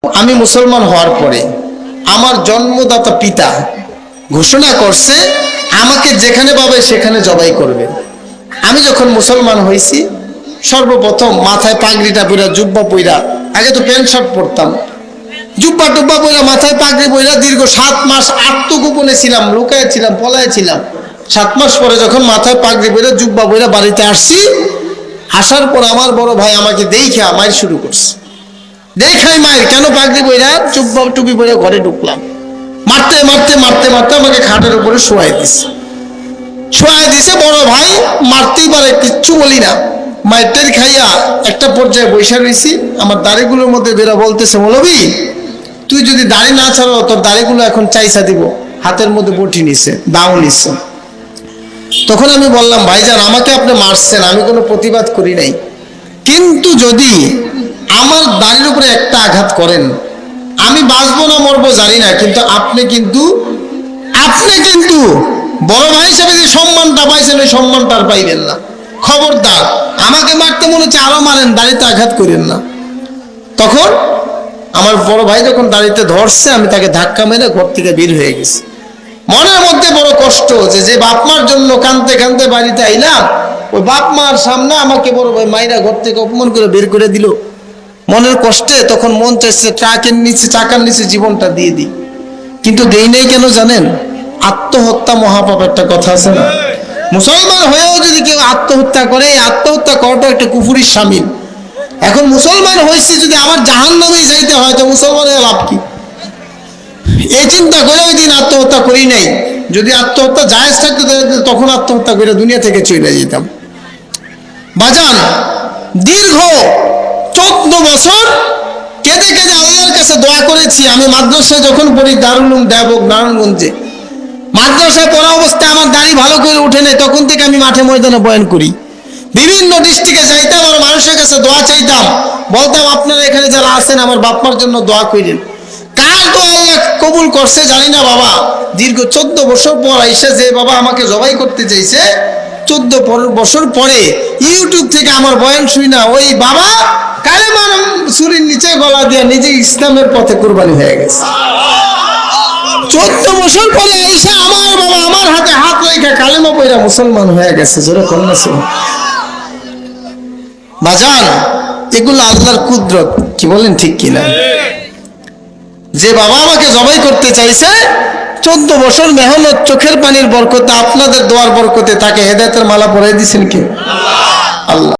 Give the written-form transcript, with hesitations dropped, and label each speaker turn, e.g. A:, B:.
A: আমি মুসলমান হওয়ার পরে আমার জন্মদাতা পিতা ঘোষণা করছে আমাকে যেখানে পাবে সেখানে জবাই করবে। আমি যখন মুসলমান হয়েছি সর্বপ্রথম মাথায় পাগড়িটা পইরা জুব্বা পইরা, আগে তো প্যান্ট শার্ট পরতাম, জুব্বা টুব্বা পইরা মাথায় পাগড়ি পইরা দীর্ঘ 7 মাস আত্মগোপনে ছিলাম, লুকায় ছিলাম, পলায় ছিলাম। 7 মাস পরে যখন মাথায় পাগড়ি পইরা জুব্বা পইরা বাড়িতে আসছি, আসার পর আমার বড় ভাই আমাকে দেখা মাইর শুরু করছে। দেখাই মায়ের কেন পাগড়ি বইরা চুব্বা টুপি পরে ঘরে ঢুকলাম, মারতে মারতে মারতে মারতে আমাকে খাটের উপরে শোয়াই দিছে। বড় ভাই মারতেই পারে, কিচ্ছু বলি না, মায়ের খাইয়া একটা পর্যায়ে বৈশা রয়েছি। আমার দাড়িগুলোর মধ্যে বেরা বলতেছে, মৌলবি তুই যদি দাড়ি না ছাড়ো তোর দাড়িগুলো এখন চাইসা দিব। হাতের মধ্যে বটি নিছে, দাও নিছে। তখন আমি বললাম, ভাইজান আমাকে আপনি মারছেন, আমি কোনো প্রতিবাদ করি নাই, কিন্তু যদি আমার দাড়ির উপরে একটা আঘাত করেন আমি বাঁচবো না মরবো জানি না, কিন্তু আপনি কিন্তু বড় ভাই হিসেবে যে সম্মানটা পাইছেন ওই সম্মানটা আর পাইবেন না। খবরদার, আমাকে মারতে মনে হচ্ছে আরো মারেন, দাড়িতে আঘাত করেন না। তখন আমার বড় ভাই যখন দাড়িতে ধরছে আমি তাকে ধাক্কা মেরে ঘর থেকে বের হয়ে গেছি। মনের মধ্যে বড় কষ্ট যে বাপ মার জন্য কাঁদতে কাঁদতে বাড়িতে আইলাম, ওই বাপ মার সামনে আমাকে বড় ভাই মাইরা ঘর থেকে অপমান করে বের করে দিল। মনের কষ্টে তখন মন চাইছে চাকার নিচে জীবনটা দিয়ে দিই, কিন্তু দেই নাই কেন জানেন? আত্মহত্যা মহাপাপ একটা কথা আছে না? মুসলমান হয়েও যদি কেউ আত্মহত্যা করে, আত্মহত্যা করাটা একটা কুফুরির শামিল। এখন মুসলমান হয়েছি যদি আমার জাহান্নামেই যাইতে হয় তো মুসলমানের লাভ কি? এই চিন্তা করে ওই দিন আত্মহত্যা করি নাই। যদি আত্মহত্যা জায়েজ থাকতো তখন আত্মহত্যা করে দুনিয়া থেকে চলে যেতাম। বাজান, দীর্ঘ 14 বছর কেঁদে কেঁদে আল্লাহর কাছে দোয়া করেছি। আমি মাদ্রাসায় যখন পড়ি, দারুল উলুম দেওবন্দ নারায়ণগঞ্জে, মাদ্রাসায় পড়া অবস্থায় আমার দাড়ি ভালো করে উঠে নেই, তখন থেকে আমি মাঠে ময়দানে বয়ান করি। বিভিন্ন ডিস্ট্রিক্টে যাইতাম আর মানুষের কাছে দোয়া চাইতাম, বলতাম আপনারা এখানে যারা আছেন আমার বাপমার জন্য দোয়া করেন। কার দোয়া আল্লাহ কবুল করছে জানি না বাবা। দীর্ঘ 14 বছর পর আইসা যে বাবা আমাকে জবাই করতে চাইছে, 14 বছর পরে ইউটিউব থেকে আমার বয়ান শুই না, ওই বাবা কালেমার ছুরির নিচে গলা দিয়ে নিজে ইসলামের পথে কুরবানি হয়ে গেছে। 14 বছর পরে আইসা আমার বাবা আমার হাতে হাত রেখে কালেমা পয়রা মুসলমান হয়ে গেছে। জোরে কন্যা ছিল বাজান, এগুলো আল্লাহর কুদরত, কি বলেন ঠিক কিনা? যে বাবা আমাকে জবাই করতে চাইছে, 14 বছর মেহনত চোখের পানির বরকতে আপনাদের দোয়ার বরকতে তাকে হেদায়েতের মালা পরাই দিয়েছেন কে? আল্লাহ।